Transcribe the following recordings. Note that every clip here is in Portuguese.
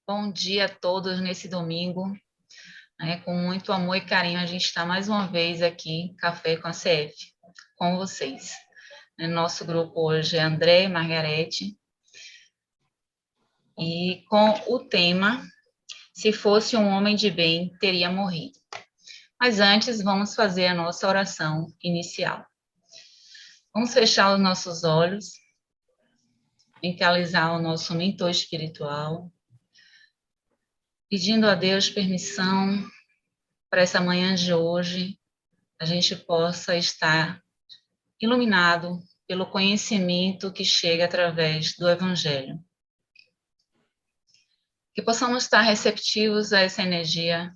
Bom dia a todos nesse domingo, né? Com muito amor e carinho, a gente está mais uma vez aqui, Café com a CF, com vocês. Nosso grupo hoje é André e Margarete, e com o tema, se fosse um homem de bem, teria morrido. Mas antes, vamos fazer a nossa oração inicial. Vamos fechar os nossos olhos, mentalizar o nosso mentor espiritual, pedindo a Deus permissão para essa manhã de hoje, a gente possa estar iluminado pelo conhecimento que chega através do Evangelho. Que possamos estar receptivos a essa energia,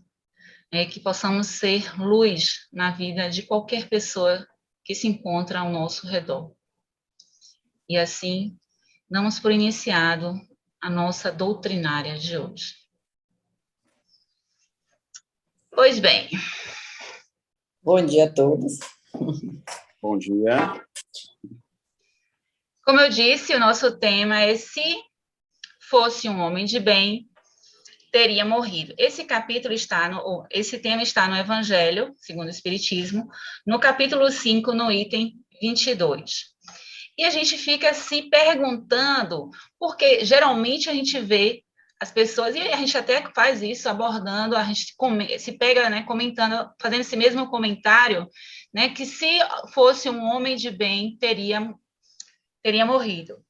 que possamos ser luz na vida de qualquer pessoa que se encontra ao nosso redor. E assim, damos por iniciado a nossa doutrinária de hoje. Pois bem. Bom dia a todos. Bom dia. Como eu disse, o nosso tema é se fosse um homem de bem, teria morrido. Esse tema está no Evangelho, segundo o Espiritismo, no capítulo 5, no item 22. E a gente fica se perguntando, porque geralmente a gente vê as pessoas, e a gente até faz isso abordando, a gente se pega, né, comentando, fazendo esse mesmo comentário, né, que se fosse um homem de bem, teria morrido.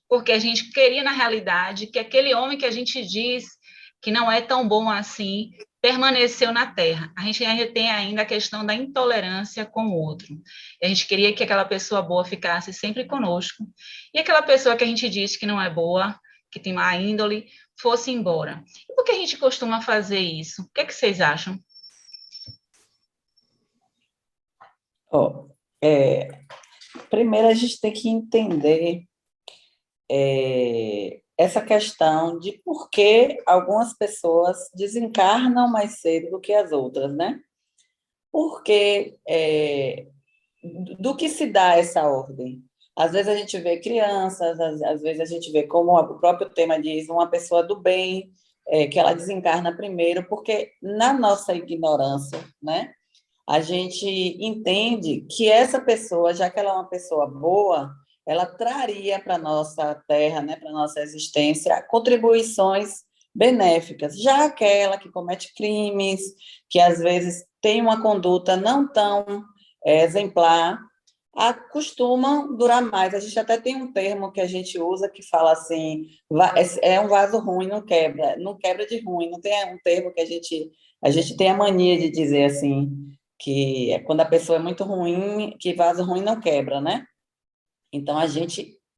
Porque a gente queria, na realidade, que aquele homem que a gente diz que não é tão bom assim, permaneceu na Terra. A gente ainda tem a questão da intolerância com o outro. A gente queria que aquela pessoa boa ficasse sempre conosco, e aquela pessoa que a gente diz que não é boa, que tem má índole, fosse embora. E por que a gente costuma fazer isso? O que é que vocês acham? Primeiro a gente tem que entender essa questão de por que algumas pessoas desencarnam mais cedo do que as outras, né? Porque do que se dá essa ordem? Às vezes a gente vê crianças, às vezes a gente vê, como o próprio tema diz, uma pessoa do bem, que ela desencarna primeiro, porque na nossa ignorância, né? A gente entende que essa pessoa, já que ela é uma pessoa boa, ela traria para a nossa terra, né, para a nossa existência, contribuições benéficas. Já aquela que comete crimes, que às vezes tem uma conduta não tão exemplar, costumam durar mais. A gente até tem um termo que a gente usa que fala assim, é um vaso ruim, não quebra de ruim. Não tem um termo que a gente tem a mania de dizer assim, que é quando a pessoa é muito ruim, que vaso ruim não quebra, né? Então,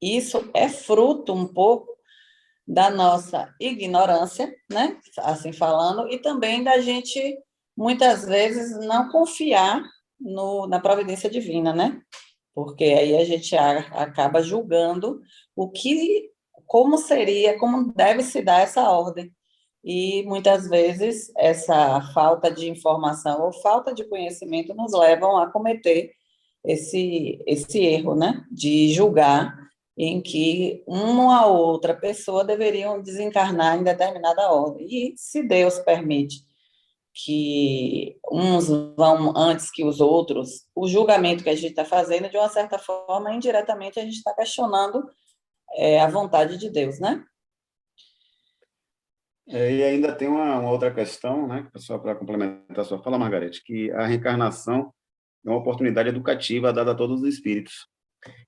isso é fruto um pouco da nossa ignorância, né? Assim falando, e também da gente, muitas vezes, não confiar na providência divina, né? Porque aí a gente acaba julgando como deve se dar essa ordem. E muitas vezes essa falta de informação ou falta de conhecimento nos levam a cometer esse erro, né? De julgar em que uma ou outra pessoa deveriam desencarnar em determinada ordem. E se Deus permite que uns vão antes que os outros, o julgamento que a gente está fazendo, de uma certa forma, indiretamente, a gente está questionando a vontade de Deus, né? E ainda tem uma outra questão, né, só para complementar a sua fala, Margarete, que a reencarnação é uma oportunidade educativa dada a todos os espíritos.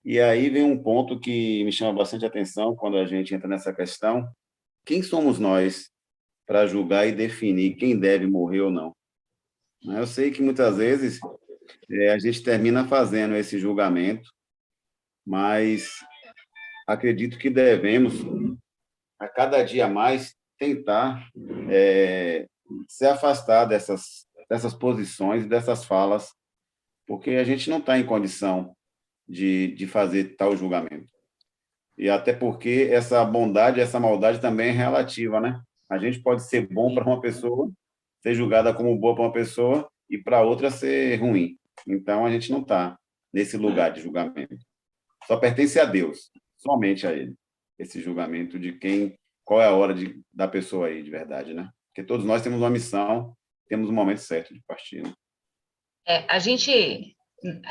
E aí vem um ponto que me chama bastante atenção quando a gente entra nessa questão: quem somos nós para julgar e definir quem deve morrer ou não? Eu sei que muitas vezes a gente termina fazendo esse julgamento, mas acredito que devemos, a cada dia mais, tentar se afastar dessas posições, dessas falas, porque a gente não está em condição de fazer tal julgamento. E até porque essa bondade, essa maldade também é relativa, né? A gente pode ser bom para uma pessoa, ser julgada como boa para uma pessoa, e para outra ser ruim. Então, a gente não está nesse lugar de julgamento. Só pertence a Deus, somente a Ele, esse julgamento de quem qual é a hora da pessoa aí, de verdade, né? Porque todos nós temos uma missão, temos um momento certo de partir, né? A gente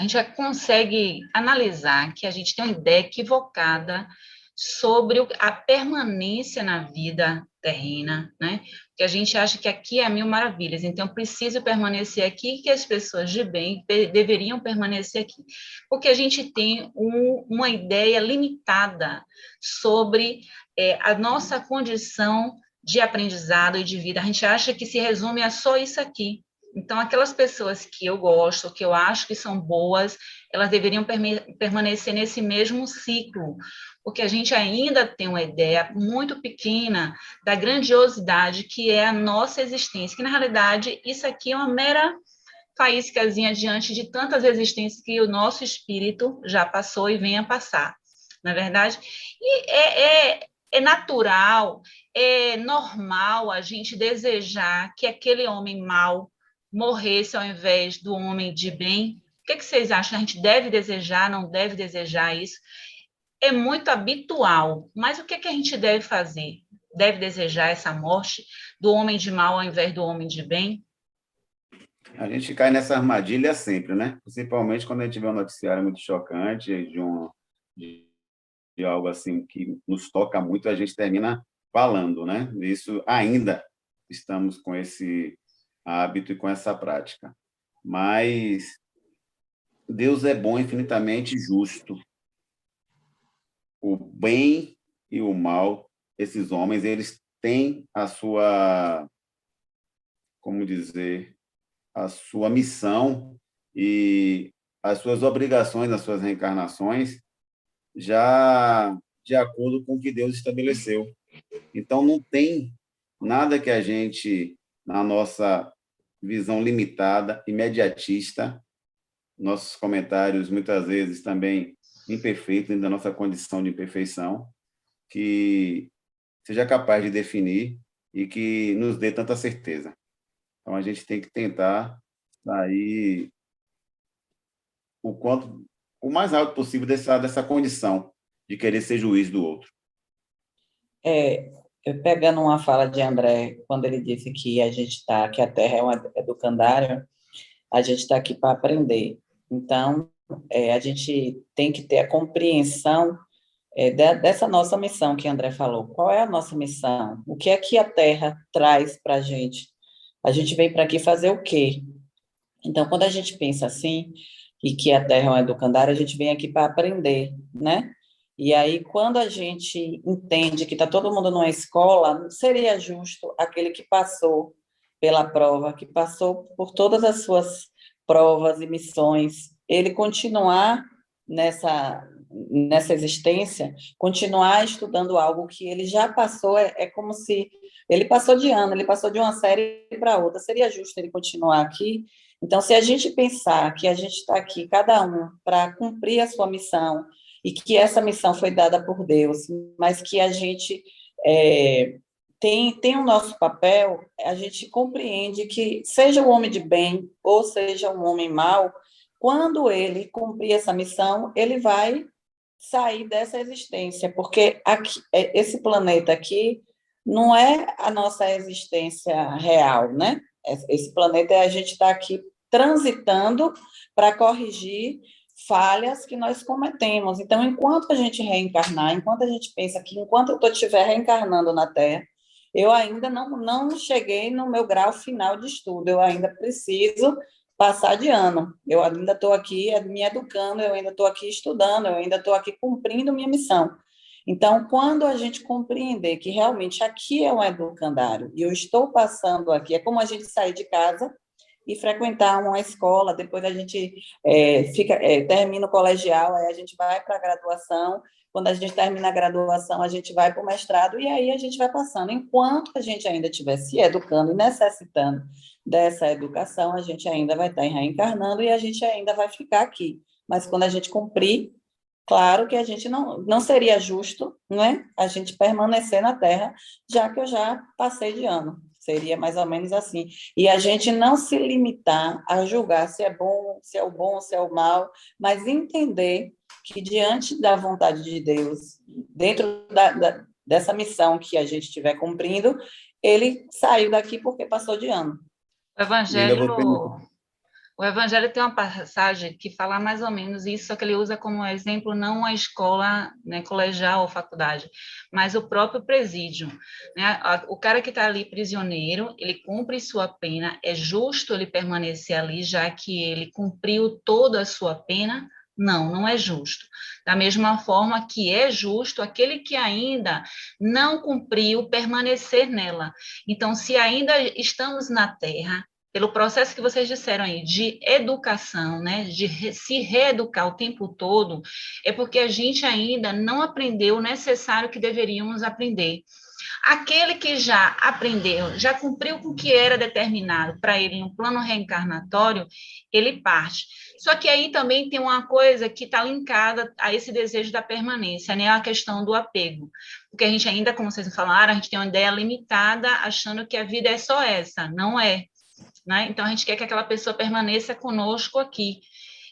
já consegue analisar que a gente tem uma ideia equivocada sobre a permanência na vida terrena, né? Que a gente acha que aqui é mil maravilhas, então eu preciso permanecer aqui, que as pessoas de bem deveriam permanecer aqui, porque a gente tem uma ideia limitada sobre a nossa condição de aprendizado e de vida. A gente acha que se resume a só isso aqui. Então, aquelas pessoas que eu gosto, que eu acho que são boas, elas deveriam permanecer nesse mesmo ciclo, porque a gente ainda tem uma ideia muito pequena da grandiosidade que é a nossa existência, que, na realidade, isso aqui é uma mera faíscazinha diante de tantas existências que o nosso espírito já passou e vem a passar, na verdade? E é natural, é normal a gente desejar que aquele homem mau morresse ao invés do homem de bem. O que vocês acham? A gente deve desejar, não deve desejar isso? É muito habitual, mas o que a gente deve fazer? Deve desejar essa morte do homem de mal ao invés do homem de bem? A gente cai nessa armadilha sempre, né? Principalmente quando a gente vê um noticiário muito chocante de algo assim que nos toca muito, a gente termina falando, né? Isso ainda estamos com esse hábito e com essa prática. Mas Deus é bom, infinitamente justo. O bem e o mal, esses homens, eles têm a sua, como dizer, a sua missão e as suas obrigações, as suas reencarnações, já de acordo com o que Deus estabeleceu. Então, não tem nada que a gente, na nossa visão limitada, imediatista, nossos comentários, muitas vezes, também imperfeitos, dentro da nossa condição de imperfeição, que seja capaz de definir e que nos dê tanta certeza. Então, a gente tem que tentar sair o mais alto possível dessa condição de querer ser juiz do outro. Eu pegando uma fala de André, quando ele disse que a gente está, que a Terra é um educandário, a gente está aqui para aprender. Então, a gente tem que ter a compreensão dessa nossa missão que André falou. Qual é a nossa missão? O que é que a Terra traz para a gente? A gente veio para aqui fazer o quê? Então, quando a gente pensa assim, e que a Terra é um educandário, a gente vem aqui para aprender, né? E aí, quando a gente entende que está todo mundo numa escola, seria justo aquele que passou pela prova, que passou por todas as suas provas e missões, ele continuar nessa existência, continuar estudando algo que ele já passou, é como se ele passou de ano, ele passou de uma série para outra, seria justo ele continuar aqui? Então, se a gente pensar que a gente está aqui, cada um, para cumprir a sua missão, e que essa missão foi dada por Deus, mas que a gente tem o nosso papel, a gente compreende que, seja um homem de bem ou seja um homem mau, quando ele cumprir essa missão, ele vai sair dessa existência, porque aqui, esse planeta aqui não é a nossa existência real, né? Esse planeta a gente está aqui transitando para corrigir falhas que nós cometemos. Então, enquanto a gente reencarnar, enquanto a gente pensa que enquanto eu estiver reencarnando na Terra, eu ainda não cheguei no meu grau final de estudo, eu ainda preciso passar de ano, eu ainda estou aqui me educando, eu ainda estou aqui estudando, eu ainda estou aqui cumprindo minha missão. Então, quando a gente compreender que realmente aqui é um educandário, e eu estou passando aqui, é como a gente sair de casa e frequentar uma escola, depois a gente termina o colegial, aí a gente vai para a graduação, quando a gente termina a graduação, a gente vai para o mestrado, e aí a gente vai passando. Enquanto a gente ainda estiver se educando e necessitando dessa educação, a gente ainda vai estar reencarnando e a gente ainda vai ficar aqui. Mas quando a gente cumprir, claro que a gente não seria justo, não é? A gente permanecer na Terra, já que eu já passei de ano. Seria mais ou menos assim. E a gente não se limitar a julgar se é bom, se é o bom, se é o mal, mas entender que diante da vontade de Deus, dentro dessa missão que a gente estiver cumprindo, ele saiu daqui porque passou de ano. O E ainda Evangelho, você... o Evangelho tem uma passagem que fala mais ou menos isso, só que ele usa como exemplo não a escola, né, colegial ou faculdade, mas o próprio presídio, né? O cara que está ali prisioneiro, ele cumpre sua pena, é justo ele permanecer ali, já que ele cumpriu toda a sua pena? Não, não é justo. Da mesma forma que é justo aquele que ainda não cumpriu permanecer nela. Então, se ainda estamos na terra, pelo processo que vocês disseram aí, de educação, né, de se reeducar o tempo todo, é porque a gente ainda não aprendeu o necessário que deveríamos aprender. Aquele que já aprendeu, já cumpriu com o que era determinado para ele no plano reencarnatório, ele parte. Só que aí também tem uma coisa que está linkada a esse desejo da permanência, né? A questão do apego. Porque a gente ainda, como vocês falaram, a gente tem uma ideia limitada, achando que a vida é só essa. Não é, né? Então, a gente quer que aquela pessoa permaneça conosco aqui.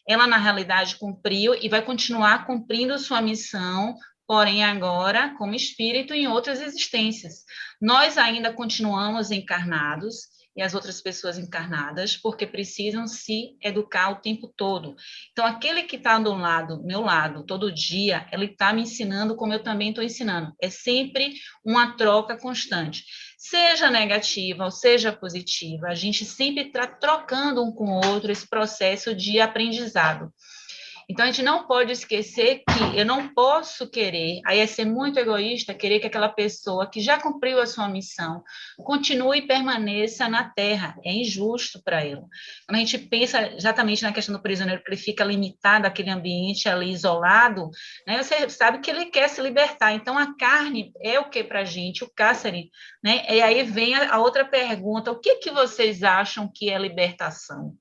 Ela, na realidade, cumpriu e vai continuar cumprindo sua missão, porém, agora, como espírito, em outras existências. Nós ainda continuamos encarnados, e as outras pessoas encarnadas, porque precisam se educar o tempo todo. Então, aquele que está do lado, meu lado, todo dia, ele está me ensinando como eu também estou ensinando. É sempre uma troca constante. Seja negativa ou seja positiva, a gente sempre está trocando um com o outro esse processo de aprendizado. Então, a gente não pode esquecer que eu não posso querer, aí é ser muito egoísta, querer que aquela pessoa que já cumpriu a sua missão continue e permaneça na Terra. É injusto para ela. Quando a gente pensa exatamente na questão do prisioneiro, que ele fica limitado àquele ambiente ali isolado, né, você sabe que ele quer se libertar. Então, a carne é o que para a gente? O cárcere. Né? E aí vem a outra pergunta, o que vocês acham que é libertação?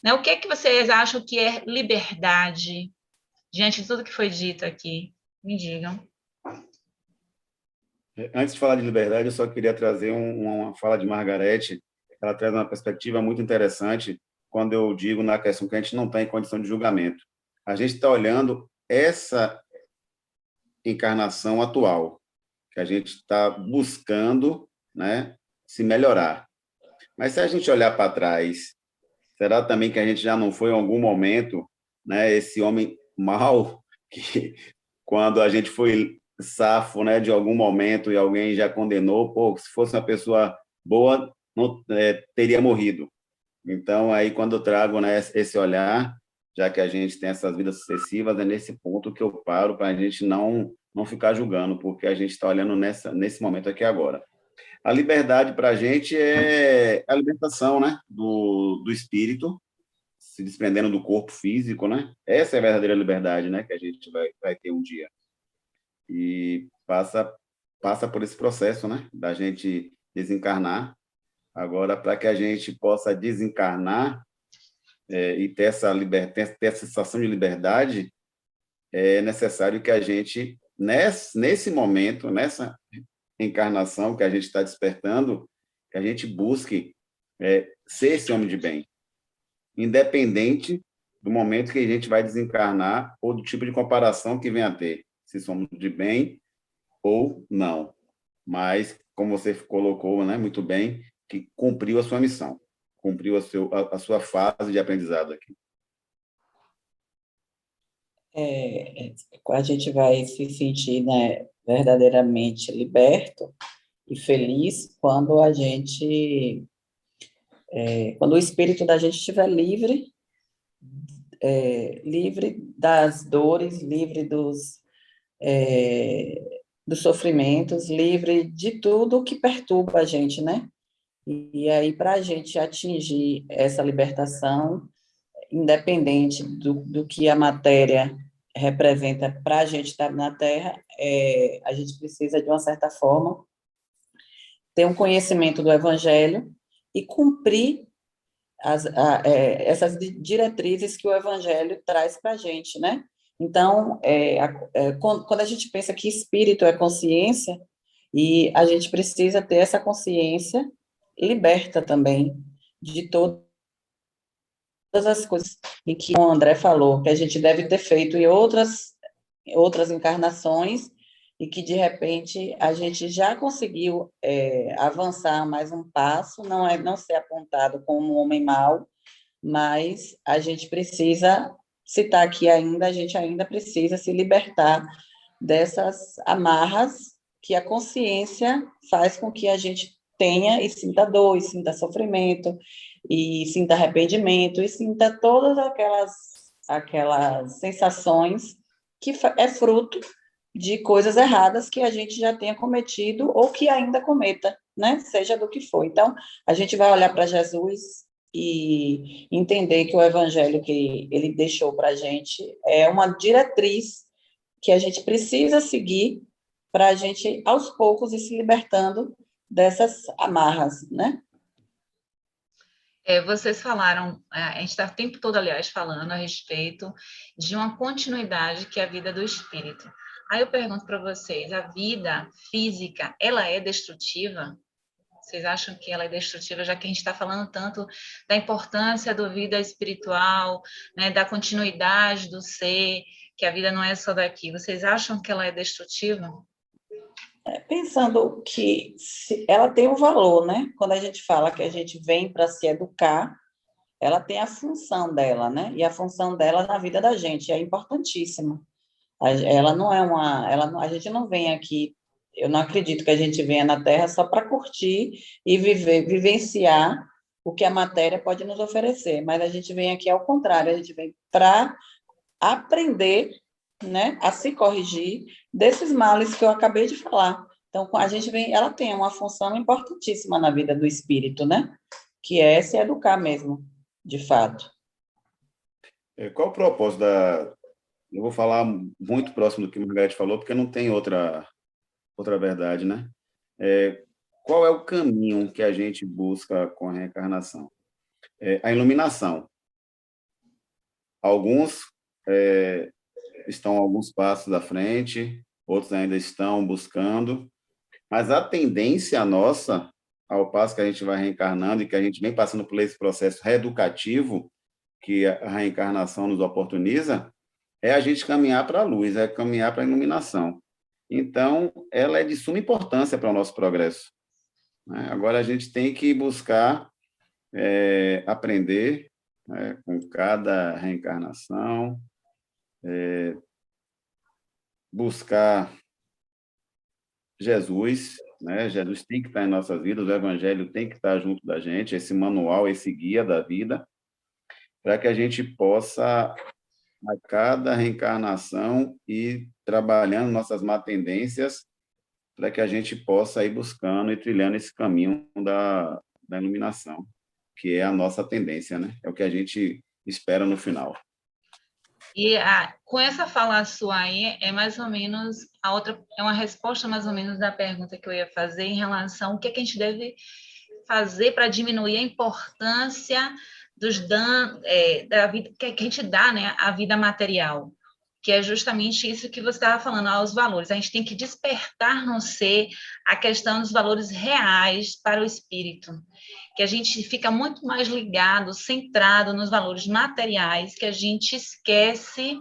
Né? O que que vocês acham que é liberdade, diante de tudo que foi dito aqui? Me digam. Antes de falar de liberdade, eu só queria trazer uma fala de Margarete. Ela traz uma perspectiva muito interessante quando eu digo na questão que a gente não está em condição de julgamento. A gente está olhando essa encarnação atual, que a gente está buscando, né, se melhorar. Mas se a gente olhar para trás, será também que a gente já não foi em algum momento, né, esse homem mau que quando a gente foi safo, né, de algum momento e alguém já condenou, pô, se fosse uma pessoa boa, não teria morrido. Então, aí quando eu trago, né, esse olhar, já que a gente tem essas vidas sucessivas, é nesse ponto que eu paro para a gente não ficar julgando, porque a gente está olhando nesse momento aqui agora. A liberdade para a gente é a libertação, né, do espírito, se desprendendo do corpo físico, né? Essa é a verdadeira liberdade, né, que a gente vai ter um dia. E passa por esse processo, né, da gente desencarnar. Agora, para que a gente possa desencarnar e ter essa sensação de liberdade, é necessário que a gente, nesse momento, nessa encarnação que a gente está despertando, que a gente busque ser esse homem de bem, independente do momento que a gente vai desencarnar ou do tipo de comparação que venha a ter, se somos de bem ou não. Mas, como você colocou, né, muito bem, que cumpriu a sua missão, cumpriu a sua fase de aprendizado aqui. A gente vai se sentir, né, verdadeiramente liberto e feliz quando a gente, quando o espírito da gente estiver livre, livre das dores, livre dos sofrimentos, livre de tudo que perturba a gente, né? E aí, para a gente atingir essa libertação, independente do que a matéria representa para a gente estar na Terra, a gente precisa, de uma certa forma, ter um conhecimento do Evangelho e cumprir essas diretrizes que o Evangelho traz para a gente, né? Então, quando a gente pensa que espírito é consciência, e a gente precisa ter essa consciência liberta também de todas as coisas e que o André falou, que a gente deve ter feito em outras encarnações, e que, de repente, a gente já conseguiu avançar mais um passo, não ser apontado como um homem mau, mas a gente precisa, se está aqui ainda, a gente ainda precisa se libertar dessas amarras que a consciência faz com que a gente tenha e sinta dor, e sinta sofrimento, e sinta arrependimento, e sinta todas aquelas sensações que é fruto de coisas erradas que a gente já tenha cometido ou que ainda cometa, né? Seja do que for. Então, a gente vai olhar para Jesus e entender que o evangelho que ele deixou para a gente é uma diretriz que a gente precisa seguir para a gente, aos poucos, ir se libertando dessas amarras, né? Vocês falaram, a gente está o tempo todo, aliás, falando a respeito de uma continuidade que é a vida do espírito. Aí eu pergunto para vocês, a vida física, ela é destrutiva? Vocês acham que ela é destrutiva, já que a gente está falando tanto da importância da vida espiritual, né, da continuidade do ser, que a vida não é só daqui. Vocês acham que ela é destrutiva? Pensando que ela tem um valor, né? Quando a gente fala que a gente vem para se educar, ela tem a função dela, né? E a função dela na vida da gente é importantíssima. Ela não é a gente não vem aqui, eu não acredito que a gente venha na Terra só para curtir e vivenciar o que a matéria pode nos oferecer, mas a gente vem aqui ao contrário, a gente vem para aprender, né, a se corrigir desses males que eu acabei de falar. Então, a gente vem, ela tem uma função importantíssima na vida do espírito, né? Que é se educar mesmo, de fato. Qual o propósito da... Eu vou falar muito próximo do que o Margareth falou, porque não tem outra verdade, né? Qual é o caminho que a gente busca com a reencarnação? A iluminação. Alguns estão alguns passos à frente, outros ainda estão buscando, mas a tendência nossa, ao passo que a gente vai reencarnando e que a gente vem passando por esse processo reeducativo que a reencarnação nos oportuniza, é a gente caminhar para a luz, é caminhar para a iluminação. Então, ela é de suma importância para o nosso progresso, né? Agora, a gente tem que buscar aprender, né, com cada reencarnação, buscar Jesus, né? Jesus tem que estar em nossas vidas, o Evangelho tem que estar junto da gente, esse manual, esse guia da vida, para que a gente possa, a cada reencarnação, ir trabalhando nossas má tendências, para que a gente possa ir buscando e trilhando esse caminho da iluminação, que é a nossa tendência, né? É o que a gente espera no final. E com essa fala sua aí, é mais ou menos a outra, é uma resposta mais ou menos da pergunta que eu ia fazer em relação ao que a gente deve fazer para diminuir a importância dos danos da vida que a gente dá, né, à vida material, que é justamente isso que você estava falando, aos valores. A gente tem que despertar no ser a questão dos valores reais para o espírito, que a gente fica muito mais ligado, centrado nos valores materiais, que a gente esquece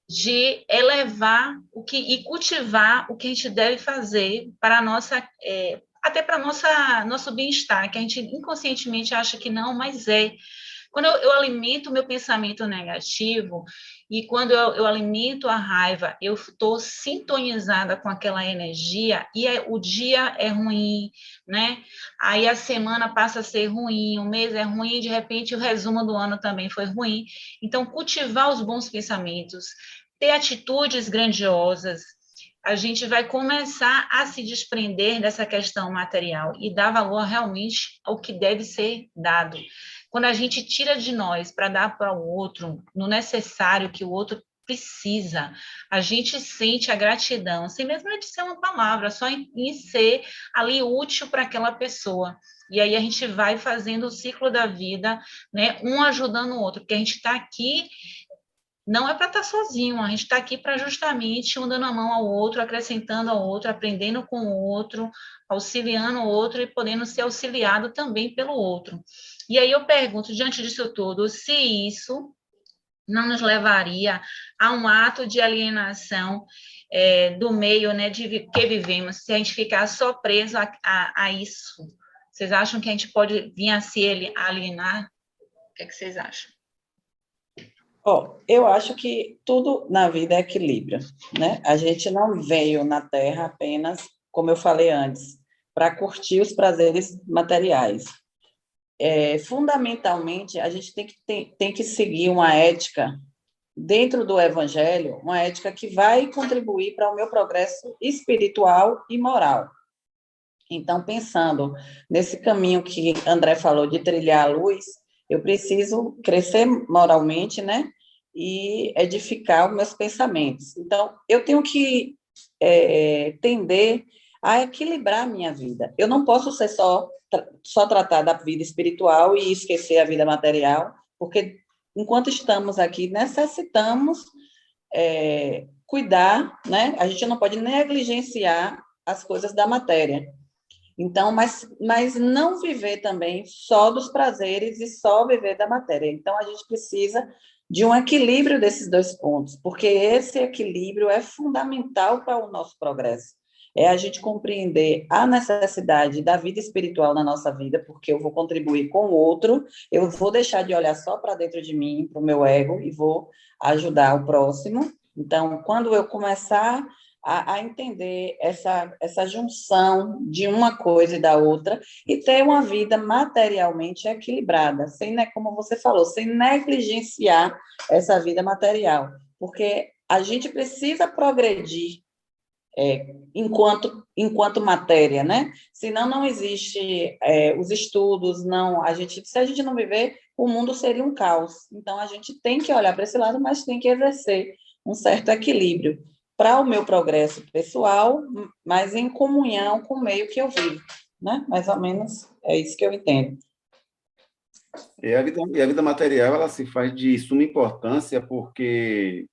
de elevar e cultivar o que a gente deve fazer para a nossa, até para nosso bem-estar, que a gente inconscientemente acha que não, mas é. Quando eu alimento o meu pensamento negativo e quando eu alimento a raiva, eu estou sintonizada com aquela energia e o dia é ruim, né? Aí a semana passa a ser ruim, o mês é ruim, e de repente o resumo do ano também foi ruim. Então, cultivar os bons pensamentos, ter atitudes grandiosas, a gente vai começar a se desprender dessa questão material e dar valor realmente ao que deve ser dado. Quando a gente tira de nós para dar para o outro, no necessário que o outro precisa, a gente sente a gratidão, sem mesmo de ser uma palavra, só em ser ali útil para aquela pessoa. E aí a gente vai fazendo o ciclo da vida, né, um ajudando o outro, porque a gente está aqui não é para estar sozinho, a gente está aqui para justamente um dando a mão ao outro, acrescentando ao outro, aprendendo com o outro, auxiliando o outro e podendo ser auxiliado também pelo outro. E aí eu pergunto, diante disso tudo, se isso não nos levaria há um ato de alienação do meio, né, que vivemos, se a gente ficar só preso a isso. Vocês acham que a gente pode vir a se alienar? O que vocês acham? Eu acho que tudo na vida é equilíbrio, né? A gente não veio na Terra apenas, como eu falei antes, para curtir os prazeres materiais. Fundamentalmente, a gente tem que seguir uma ética dentro do Evangelho, uma ética que vai contribuir para o meu progresso espiritual e moral. Então, pensando nesse caminho que André falou de trilhar a luz, eu preciso crescer moralmente, né? E edificar os meus pensamentos. Então, eu tenho que tender a equilibrar a minha vida. Eu não posso ser só tratar da vida espiritual e esquecer a vida material, porque enquanto estamos aqui, necessitamos cuidar, né? A gente não pode negligenciar as coisas da matéria. Então, mas não viver também só dos prazeres e só viver da matéria. Então, a gente precisa de um equilíbrio desses dois pontos, porque esse equilíbrio é fundamental para o nosso progresso. É a gente compreender a necessidade da vida espiritual na nossa vida, porque eu vou contribuir com o outro, eu vou deixar de olhar só para dentro de mim, para o meu ego, e vou ajudar o próximo. Então, quando eu começar a entender essa junção de uma coisa e da outra e ter uma vida materialmente equilibrada, sem, né, como você falou, sem negligenciar essa vida material, porque a gente precisa progredir enquanto matéria, né? Senão não existe os estudos, não, se a gente não viver, o mundo seria um caos. Então a gente tem que olhar para esse lado, mas tem que exercer um certo equilíbrio para o meu progresso pessoal, mas em comunhão com o meio que eu vivo, né? Mais ou menos é isso que eu entendo. E a vida material, ela se faz de suma importância porque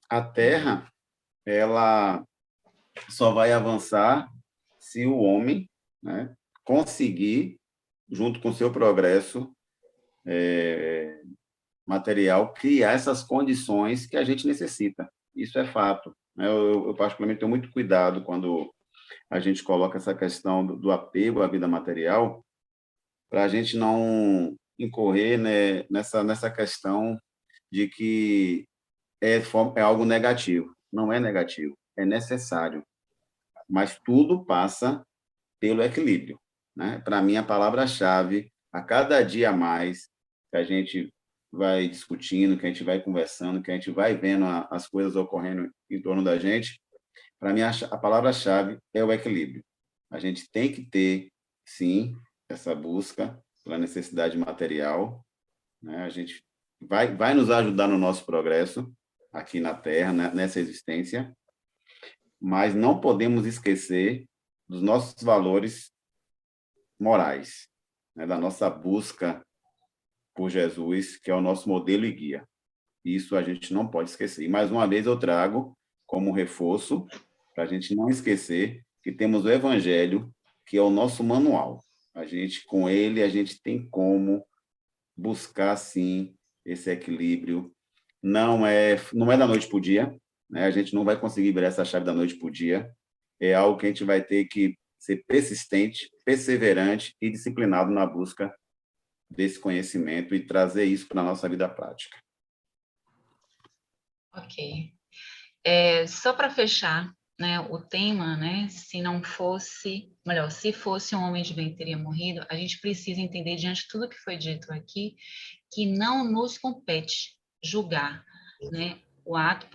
a Terra, ela só vai avançar se o homem, né, conseguir, junto com o seu progresso material, criar essas condições que a gente necessita. Isso é fato. Eu particularmente, tenho muito cuidado quando a gente coloca essa questão do apego à vida material, para a gente não incorrer, né, nessa questão de que é algo negativo. Não é negativo, é necessário. Mas tudo passa pelo equilíbrio, né? Para mim, a palavra-chave, a cada dia a mais, que a gente vai discutindo, que a gente vai conversando, que a gente vai vendo as coisas ocorrendo em torno da gente, para mim, a palavra-chave é o equilíbrio. A gente tem que ter, sim, essa busca pela necessidade material, né? A gente vai nos ajudar no nosso progresso aqui na Terra, né? Nessa existência, mas não podemos esquecer dos nossos valores morais, né? Da nossa busca por Jesus, que é o nosso modelo e guia. Isso a gente não pode esquecer. E, mais uma vez, eu trago como reforço, para a gente não esquecer, que temos o Evangelho, que é o nosso manual. Com ele, a gente tem como buscar, sim, esse equilíbrio. Não é da noite para o dia, né? A gente não vai conseguir virar essa chave da noite para o dia. É algo que a gente vai ter que ser persistente, perseverante e disciplinado na busca desse conhecimento e trazer isso para a nossa vida prática. Ok. Só para fechar, né, o tema, né, se fosse um homem de bem teria morrido, a gente precisa entender, diante de tudo que foi dito aqui, que não nos compete julgar, né, o ato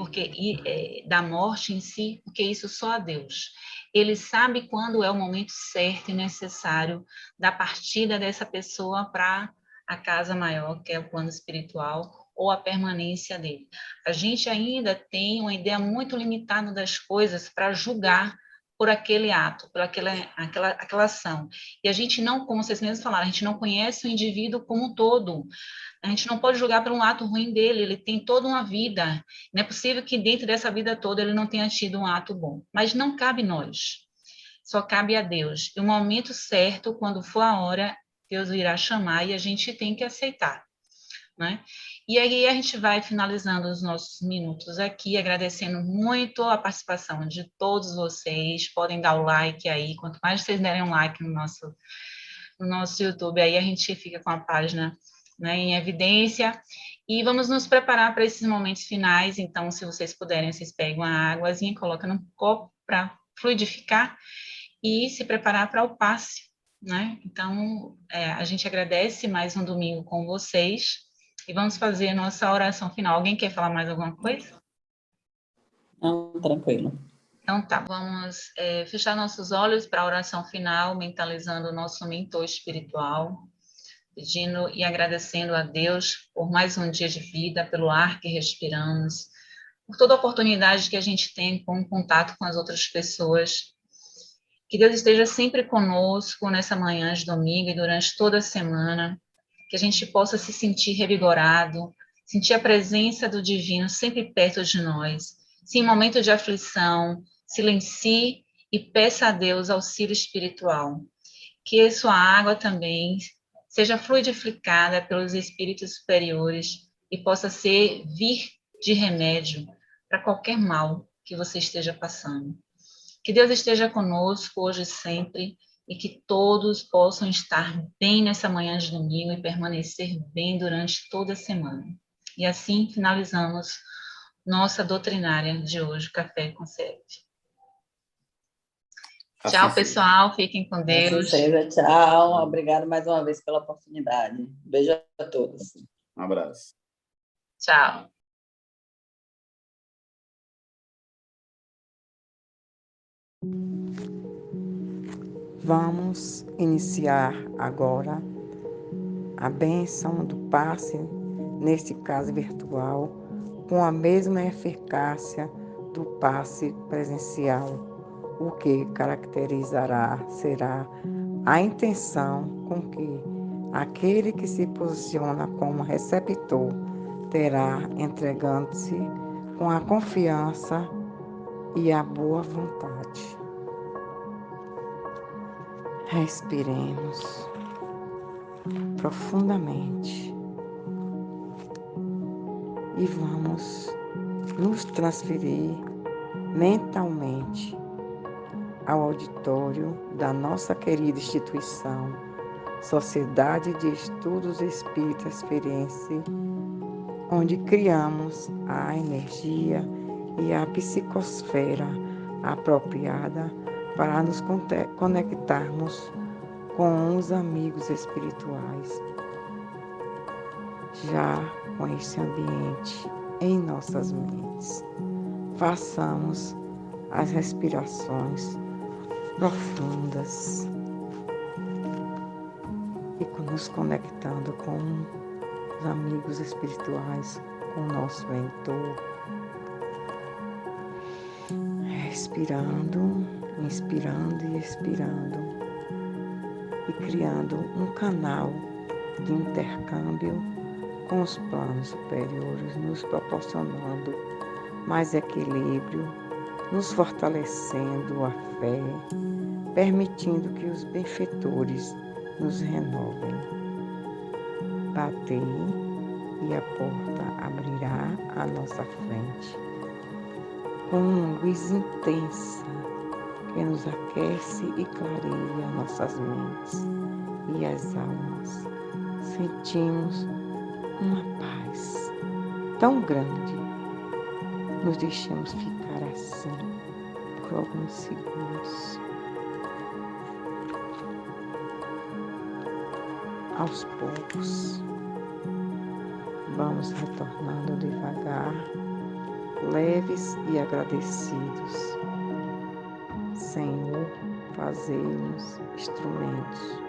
da morte em si, porque isso só a Deus. Ele sabe quando é o momento certo e necessário da partida dessa pessoa para a casa maior, que é o plano espiritual, ou a permanência dele. A gente ainda tem uma ideia muito limitada das coisas para julgar por aquele ato, por aquela ação. E a gente não, como vocês mesmos falaram, a gente não conhece o indivíduo como um todo. A gente não pode julgar por um ato ruim dele, ele tem toda uma vida. Não é possível que dentro dessa vida toda ele não tenha tido um ato bom. Mas não cabe nós, só cabe a Deus. E o momento certo, quando for a hora, Deus irá chamar e a gente tem que aceitar. né? E aí a gente vai finalizando os nossos minutos aqui, agradecendo muito a participação de todos vocês. Podem dar o like aí, quanto mais vocês derem um like no nosso YouTube, aí a gente fica com a página, né, em evidência. E vamos nos preparar para esses momentos finais. Então, se vocês puderem, vocês pegam a águazinha e colocam no copo para fluidificar e se preparar para o passe, né? Então, a gente agradece mais um domingo com vocês e vamos fazer a nossa oração final. Alguém quer falar mais alguma coisa? Não, tranquilo. Então tá, vamos fechar nossos olhos para a oração final, mentalizando o nosso mentor espiritual, pedindo e agradecendo a Deus por mais um dia de vida, pelo ar que respiramos, por toda a oportunidade que a gente tem com o contato com as outras pessoas. Que Deus esteja sempre conosco nessa manhã de domingo e durante toda a semana, que a gente possa se sentir revigorado, sentir a presença do divino sempre perto de nós. Se em momento de aflição, silencie e peça a Deus auxílio espiritual. Que sua água também seja fluidificada pelos espíritos superiores e possa servir de remédio para qualquer mal que você esteja passando. Que Deus esteja conosco hoje e sempre e que todos possam estar bem nessa manhã de domingo e permanecer bem durante toda a semana. E assim finalizamos nossa doutrinária de hoje, Café com Sede. Tchau, Assim seja. pessoal. Fiquem com Assim Deus. seja, tchau. Obrigada mais uma vez pela oportunidade. Beijo a todos. Um abraço. Tchau. Vamos iniciar agora a bênção do passe, neste caso virtual, com a mesma eficácia do passe presencial. O que caracterizará será a intenção com que aquele que se posiciona como receptor terá, entregando-se com a confiança e a boa vontade. Respiremos profundamente e vamos nos transferir mentalmente ao auditório da nossa querida instituição, Sociedade de Estudos Espíritas Feirense, onde criamos a energia e a psicosfera apropriada para nos conectarmos com os amigos espirituais. Já com esse ambiente em nossas mentes, façamos as respirações profundas e nos conectando com os amigos espirituais, com o nosso mentor. Respirando, inspirando e expirando e criando um canal de intercâmbio com os planos superiores, nos proporcionando mais equilíbrio, nos fortalecendo a fé, permitindo que os benfeitores nos renovem. Batei e a porta abrirá à nossa frente, com uma luz intensa que nos aquece e clareia nossas mentes e as almas. Sentimos uma paz tão grande. Nos deixamos ficar assim por alguns segundos. Aos poucos, vamos retornando devagar, leves e agradecidos. Senhor, fazei-nos instrumentos